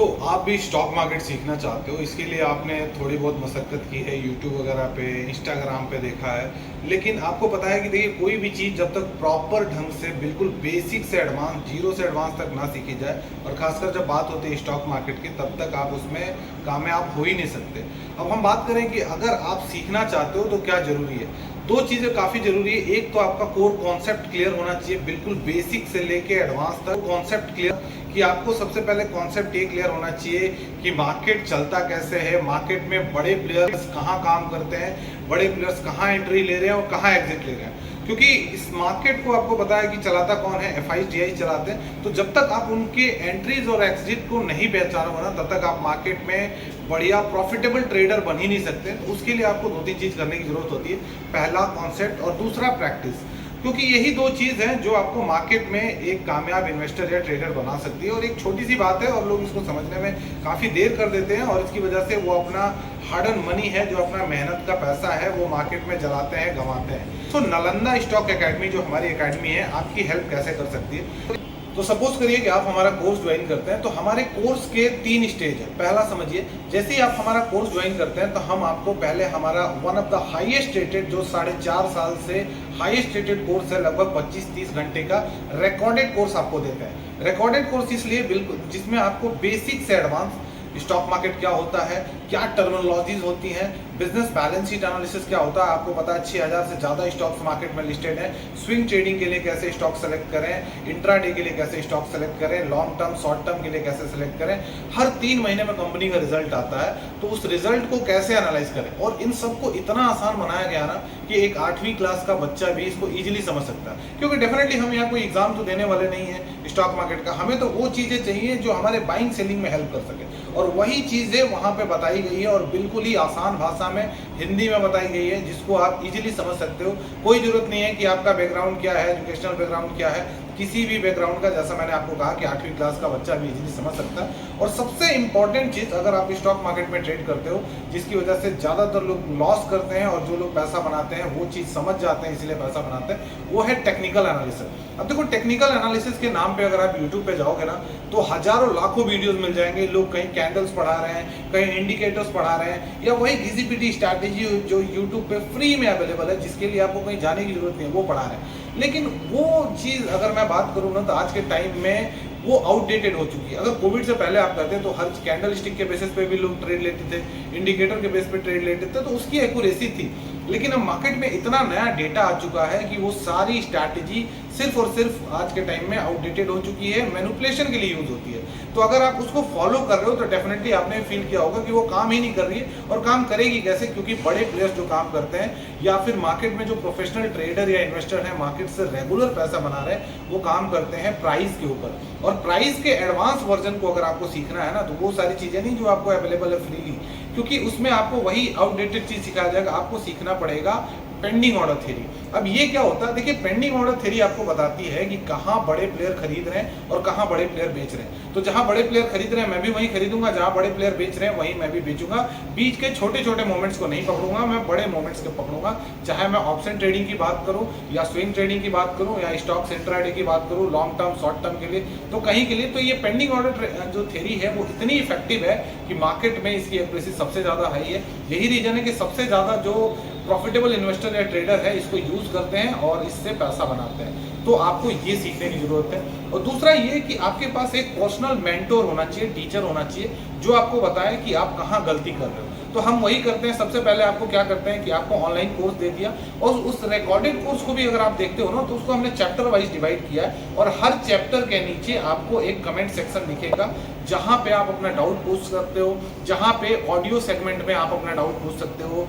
आप भी stock market सीखना चाहते हो, इसके लिए आपने थोड़ी बहुत मशक्क़त की है, यूट्यूब वगैरह पे, इंस्टाग्राम पे देखा है, लेकिन आपको पता है कि देखिए कोई भी चीज़ जब तक प्रॉपर ढंग से बिल्कुल बेसिक से एडवांस, जीरो से एडवांस तक ना सीखी जाए, और ख़ासकर जब बात होती है स्टॉक मार्केट की, तब तक आप उसमें कामयाब हो ही नहीं सकते। अब हम बात करें कि अगर आप सीखना चाहते हो तो क्या ज़रूरी है। दो चीज़ें काफ़ी ज़रूरी है। एक तो आपका कोर कॉन्सेप्ट क्लियर होना चाहिए, बिल्कुल बेसिक से लेके एडवांस तक कॉन्सेप्ट क्लियर, कि आपको सबसे पहले कॉन्सेप्ट ये क्लियर होना चाहिए कि मार्केट चलता कैसे है, मार्केट में बड़े प्लेयर्स कहाँ काम करते हैं, बड़े प्लेयर्स कहाँ एंट्री ले रहे हैं और कहाँ एग्जिट ले रहे हैं। क्योंकि इस मार्केट को आपको पता है कि चलाता कौन है, FIDI चलाते हैं। तो जब तक आप उनके एंट्रीज और एग्जिट को नहीं पहचानोगे ना, तब तक आप मार्केट में बढ़िया प्रॉफिटेबल ट्रेडर बन ही नहीं सकते। तो उसके लिए आपको दो तीन चीज़ करने की जरूरत होती है। पहला कॉन्सेप्ट और दूसरा प्रैक्टिस, क्योंकि यही दो चीज़ हैं जो आपको मार्केट में एक कामयाब इन्वेस्टर या ट्रेडर बना सकती है। और एक छोटी सी बात है और लोग इसको समझने में काफ़ी देर कर देते हैं, और इसकी वजह से वो अपना हार्ड एंड मनी है, जो अपना मेहनत का पैसा है, वो मार्केट में जलाते हैं, गंवाते हैं। तो नालंदा स्टॉक एकेडमी जो हमारी एकेडमी है, आपकी हेल्प कैसे कर सकती है। तो सपोज करिए कि आप हमारा कोर्स ज्वाइन करते हैं, तो हमारे कोर्स के 3 स्टेज है। पहला समझिए, जैसे ही आप हमारा कोर्स ज्वाइन करते हैं तो हम आपको पहले हमारा one of the highest rated, जो 4.5 साल से हाईएस्ट रेटेड कोर्स है, लगभग 25-30 घंटे का रिकॉर्डेड कोर्स आपको देते हैं। रिकॉर्डेड कोर्स इसलिए बिल्कुल, जिसमें आपको बेसिक से एडवांस स्टॉक मार्केट क्या होता है, क्या टर्मिनोलॉजीज होती हैं, बिजनेस बैलेंस शीट एनालिसिस क्या होता है, आपको पता है 6000 से ज़्यादा स्टॉक्स मार्केट में लिस्टेड हैं, स्विंग ट्रेडिंग के लिए कैसे स्टॉक सेलेक्ट करें, इंट्राडे के लिए कैसे स्टॉक सेलेक्ट करें, लॉन्ग टर्म शॉर्ट टर्म के लिए कैसे सेलेक्ट करें, हर 3 महीने में कंपनी का रिजल्ट आता है, तो उस रिजल्ट को कैसे एनालाइज करें। और इन सबको इतना आसान बनाया गया ना कि एक 8वीं क्लास का बच्चा भी इसको ईजिली समझ सकता है। क्योंकि डेफिनेटली हम यहाँ कोई एग्जाम तो देने वाले नहीं है स्टॉक मार्केट का, हमें तो वो चीज़ें चाहिए जो हमारे बाइंग सेलिंग में हेल्प कर सके, और वही चीज़ें वहाँ पे बताई गई है, और बिल्कुल ही आसान भाषा में हिंदी में बताई गई है, जिसको आप इजीली समझ सकते हो। कोई ज़रूरत नहीं है कि आपका बैकग्राउंड क्या है, एजुकेशनल बैकग्राउंड क्या है, किसी भी बैकग्राउंड का, जैसा मैंने आपको कहा कि 8वीं क्लास का बच्चा भी इजीली समझ सकता है। और सबसे इंपॉर्टेंट चीज़, अगर आप स्टॉक मार्केट में ट्रेड करते हो, जिसकी वजह से ज़्यादातर लोग लॉस करते हैं और जो लोग पैसा बनाते हैं वो चीज़ समझ जाते हैं, इसलिए पैसा बनाते हैं, वो है टेक्निकल एनालिसिस। अब देखो, टेक्निकल एनालिसिस के नाम पे अगर आप यूट्यूब पे जाओगे ना, तो हजारों लाखों वीडियोस मिल जाएंगे। लोग कहीं कैंडल्स पढ़ा रहे हैं, कहीं इंडिकेटर्स पढ़ा रहे हैं, या वही घिसी पिटी स्ट्रैटेजी जो यूट्यूब पे फ्री में अवेलेबल है, जिसके लिए आपको कहीं जाने की जरूरत नहीं है, वो पढ़ा रहे हैं। लेकिन वो चीज़ अगर मैं बात करूँ ना, तो आज के टाइम में वो आउटडेटेड हो चुकी है। अगर कोविड से पहले आप करते तो हर कैंडल स्टिक के बेसिस पे भी लोग ट्रेड लेते थे, इंडिकेटर के बेस पे ट्रेड लेते थे, तो उसकी एक्यूरेसी थी। लेकिन अब मार्केट में इतना नया डेटा आ चुका है कि वो सारी स्ट्रैटेजी सिर्फ और सिर्फ आज के टाइम में आउटडेटेड हो चुकी है, मैनिपुलेशन के लिए यूज होती है। तो अगर आप उसको फॉलो कर रहे हो तो डेफिनेटली आपने फील किया होगा कि वो काम ही नहीं कर रही है। और काम करेगी कैसे, क्योंकि बड़े प्लेयर्स जो काम करते हैं, या फिर मार्केट में जो प्रोफेशनल ट्रेडर या इन्वेस्टर है, मार्केट से रेगुलर पैसा बना रहे हैं, वो काम करते हैं प्राइस के ऊपर। और प्राइस के एडवांस वर्जन को अगर आपको सीखना है ना, तो वो सारी चीजें नहीं जो आपको अवेलेबल है फ्रीली, क्योंकि उसमें आपको वही आउटडेटेड चीज सिखाया जाएगा। आपको सीखना पड़ेगा पेंडिंग ऑर्डर थ्योरी। अब ये क्या होता है, देखिए पेंडिंग ऑर्डर थ्योरी आपको बताती है कि कहाँ बड़े प्लेयर खरीद रहे हैं और कहाँ बड़े प्लेयर बेच रहे हैं। तो जहाँ बड़े प्लेयर खरीद रहे हैं मैं भी वहीं खरीदूंगा, जहाँ बड़े प्लेयर बेच रहे हैं वहीं मैं भी बेचूंगा। बीच के छोटे छोटे मोमेंट्स को नहीं पकड़ूंगा, मैं बड़े मोमेंट्स को पकड़ूंगा। चाहे मैं ऑप्शन ट्रेडिंग की बात करूं, या स्विंग ट्रेडिंग की बात करूं, या स्टॉक्स इंट्राडे की बात करूं, लॉन्ग टर्म शॉर्ट टर्म के लिए, तो कहीं के लिए तो ये पेंडिंग ऑर्डर जो थ्योरी है वो इतनी इफेक्टिव है कि मार्केट में इसकी एक्यूरेसी सबसे ज्यादा हाई है। यही रीजन है कि सबसे ज्यादा जो प्रॉफिटेबल इन्वेस्टर या ट्रेडर है इसको यूज करते हैं और इससे पैसा बनाते हैं। तो आपको ये सीखने की जरूरत है। और दूसरा ये कि आपके पास एक पर्सनल मेंटोर होना चाहिए, टीचर होना चाहिए, जो आपको बताए कि आप कहाँ गलती कर रहे हो। तो हम वही करते हैं। सबसे पहले आपको क्या करते हैं कि आपको ऑनलाइन कोर्स दे दिया, और उस रिकॉर्डेड कोर्स को भी अगर आप देखते हो ना, तो उसको हमने चैप्टर वाइज डिवाइड किया है, और हर चैप्टर के नीचे आपको एक कमेंट सेक्शन दिखेगा, जहाँ पे आप अपना डाउट पूछ सकते हो, जहाँ पे ऑडियो सेगमेंट में आप अपना डाउट पूछ सकते हो,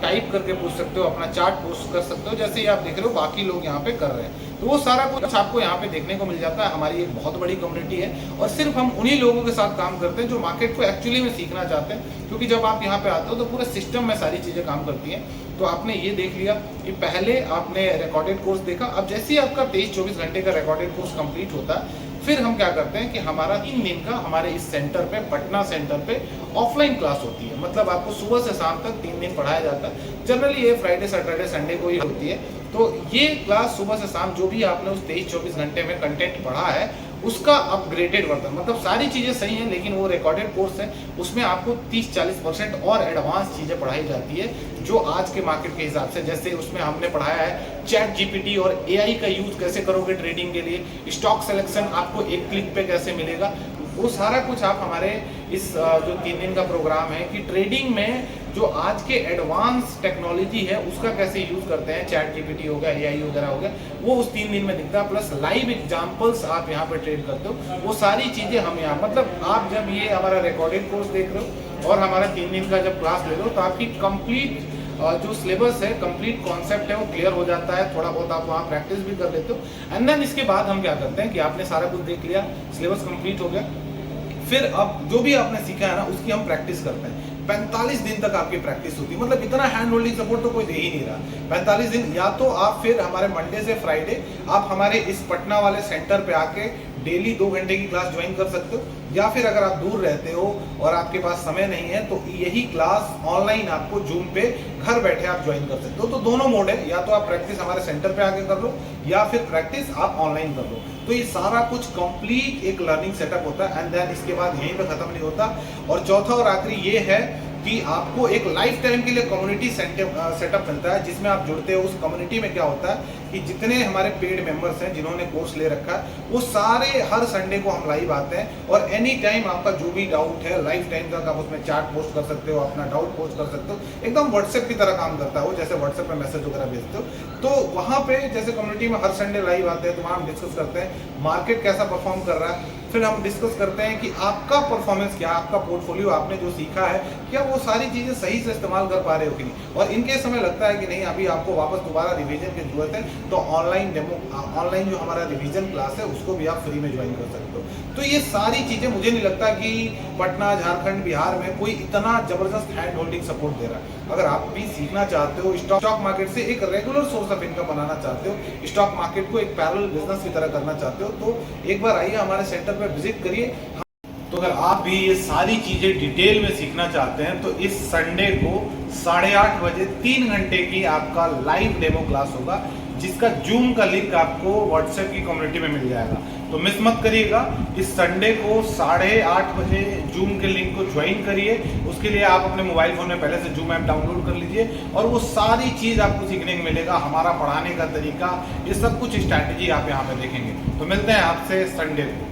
टाइप करके पूछ सकते हो, अपना चार्ट पोस्ट कर सकते हो, जैसे ही आप देख रहे हो बाकी लोग यहाँ पे कर रहे हैं। तो वो सारा कुछ आपको यहाँ पे देखने को मिल जाता है। हमारी एक बहुत बड़ी कम्युनिटी है, और सिर्फ हम उन्हीं लोगों के साथ काम करते हैं जो मार्केट को एक्चुअली में सीखना चाहते हैं। क्योंकि जब आप यहाँ पे आते हो तो पूरे सिस्टम में सारी चीज़ें काम करती हैं। तो आपने ये देख लिया कि पहले आपने रिकॉर्डेड कोर्स देखा। अब जैसे ही आपका 23-24 घंटे का रिकॉर्डेड कोर्स कंप्लीट होता है, फिर हम क्या करते हैं कि हमारा 3 दिन का हमारे इस सेंटर पे, पटना सेंटर पे ऑफलाइन क्लास होती है। मतलब आपको सुबह से शाम तक 3 दिन पढ़ाया जाता है। जनरली ये फ्राइडे सैटरडे संडे को ही होती है। तो ये क्लास सुबह से शाम जो भी आपने उस 23-24 घंटे में कंटेंट पढ़ा है, उसका अपग्रेडेड वर्जन, मतलब सारी चीज़ें सही हैं लेकिन वो रिकॉर्डेड कोर्स है, उसमें आपको 30-40% और एडवांस चीज़ें पढ़ाई जाती है जो आज के मार्केट के हिसाब से, जैसे उसमें हमने पढ़ाया है चैट जीपीटी और एआई का यूज़ कैसे करोगे ट्रेडिंग के लिए, स्टॉक सिलेक्शन आपको एक क्लिक पे कैसे मिलेगा, वो सारा कुछ आप हमारे इस जो 3 दिन का प्रोग्राम है कि ट्रेडिंग में जो आज के एडवांस टेक्नोलॉजी है उसका कैसे यूज़ करते हैं, चैट जीपीटी हो गया, एआई वगैरह हो गया, वो उस 3 दिन में दिखता है, प्लस लाइव एग्जांपल्स आप यहाँ पे ट्रेड करते हो, वो सारी चीज़ें हम यहाँ, मतलब आप जब ये हमारा रिकॉर्डेड कोर्स देख रहे हो और हमारा 3 दिन का जब क्लास ले रहे हो तो आपकी कंप्लीट जो सिलेबस है, कंप्लीट कॉन्सेप्ट है वो क्लियर हो जाता है, थोड़ा बहुत आप वहाँ प्रैक्टिस भी कर लेते हो। एंड देन इसके बाद हम क्या करते हैं कि आपने सारा कुछ देख लिया, सिलेबस कंप्लीट हो गया, फिर अब जो भी आपने सीखा है ना उसकी हम प्रैक्टिस करते हैं। 45 दिन तक आपकी प्रैक्टिस होती है, मतलब इतना हैंड होल्डिंग सपोर्ट तो कोई दे ही नहीं रहा। 45 दिन या तो आप फिर हमारे मंडे से फ्राइडे आप हमारे इस पटना वाले सेंटर पे आके डेली 2 घंटे की क्लास ज्वाइन कर सकते हो, या फिर अगर आप दूर रहते हो और आपके पास समय नहीं है तो यही क्लास ऑनलाइन आपको जूम पे घर बैठे आप ज्वाइन कर सकते हो। तो दोनों मोड है, या तो आप प्रैक्टिस हमारे सेंटर पे आके कर लो या फिर प्रैक्टिस आप ऑनलाइन कर लो। तो ये सारा कुछ कंप्लीट एक लर्निंग सेटअप होता है, एंड देन इसके बाद यहीं पे खत्म नहीं होता। और चौथा और आखिरी ये है कि आपको एक लाइफ टाइम के लिए कम्युनिटी सेटअप मिलता है जिसमें आप जुड़ते हो। उस कम्युनिटी में क्या होता है कि जितने हमारे पेड मेंबर्स हैं जिन्होंने कोर्स ले रखा है वो सारे हर संडे को हम लाइव आते हैं, और एनी टाइम आपका जो भी डाउट है लाइफ टाइम तक आप उसमें चैट पोस्ट कर सकते हो, अपना डाउट पोस्ट कर सकते हो। एकदम व्हाट्सएप की तरह काम करता है वो, जैसे व्हाट्सएप पे मैसेज वगैरह भेजते हो। तो वहाँ पे जैसे कम्युनिटी में हर संडे लाइव आते हैं तो वहाँ हम डिस्कस करते हैं मार्केट कैसा परफॉर्म कर रहा है, फिर हम डिस्कस करते हैं कि आपका परफॉर्मेंस क्या, आपका पोर्टफोलियो, आपने जो सीखा है क्या वो सारी चीज़ें सही से इस्तेमाल कर पा रहे हो कि नहीं। और इनके समय लगता है कि नहीं अभी आपको वापस दोबारा रिवीजन की जरूरत है तो ऑनलाइन जो हमारा रिवीजन क्लास है उसको भी आप फ्री में ज्वाइन कर सकते हो। तो ये सारी चीज़ें मुझे नहीं लगता कि पटना, झारखंड, बिहार में कोई इतना जबरदस्त हैंड होल्डिंग सपोर्ट दे रहा है। अगर आप भी सीखना चाहते हो, स्टॉक मार्केट से एक रेगुलर सोर्स ऑफ इनकम बनाना चाहते हो, स्टॉक मार्केट को एक पैरेलल बिजनेस की तरह करना चाहते हो, तो एक बार आइए हमारे सेंटर पर विजिट करिए। तो अगर आप भी ये सारी चीजें डिटेल में सीखना चाहते हैं तो इस संडे को 8:30 बजे 3 घंटे की आपका लाइव डेमो क्लास होगा, जिसका जूम का लिंक आपको व्हाट्सएप की कम्युनिटी में मिल जाएगा। तो मिस मत करिएगा, इस संडे को 8:30 बजे जूम के लिंक को ज्वाइन करिए। उसके लिए आप अपने मोबाइल फोन में पहले से जूम ऐप डाउनलोड कर लीजिए और वो सारी चीज आपको सीखने को मिलेगा, हमारा पढ़ाने का तरीका, ये सब कुछ स्ट्रैटेजी आप यहाँ पे देखेंगे। तो मिलते हैं आपसे संडे को।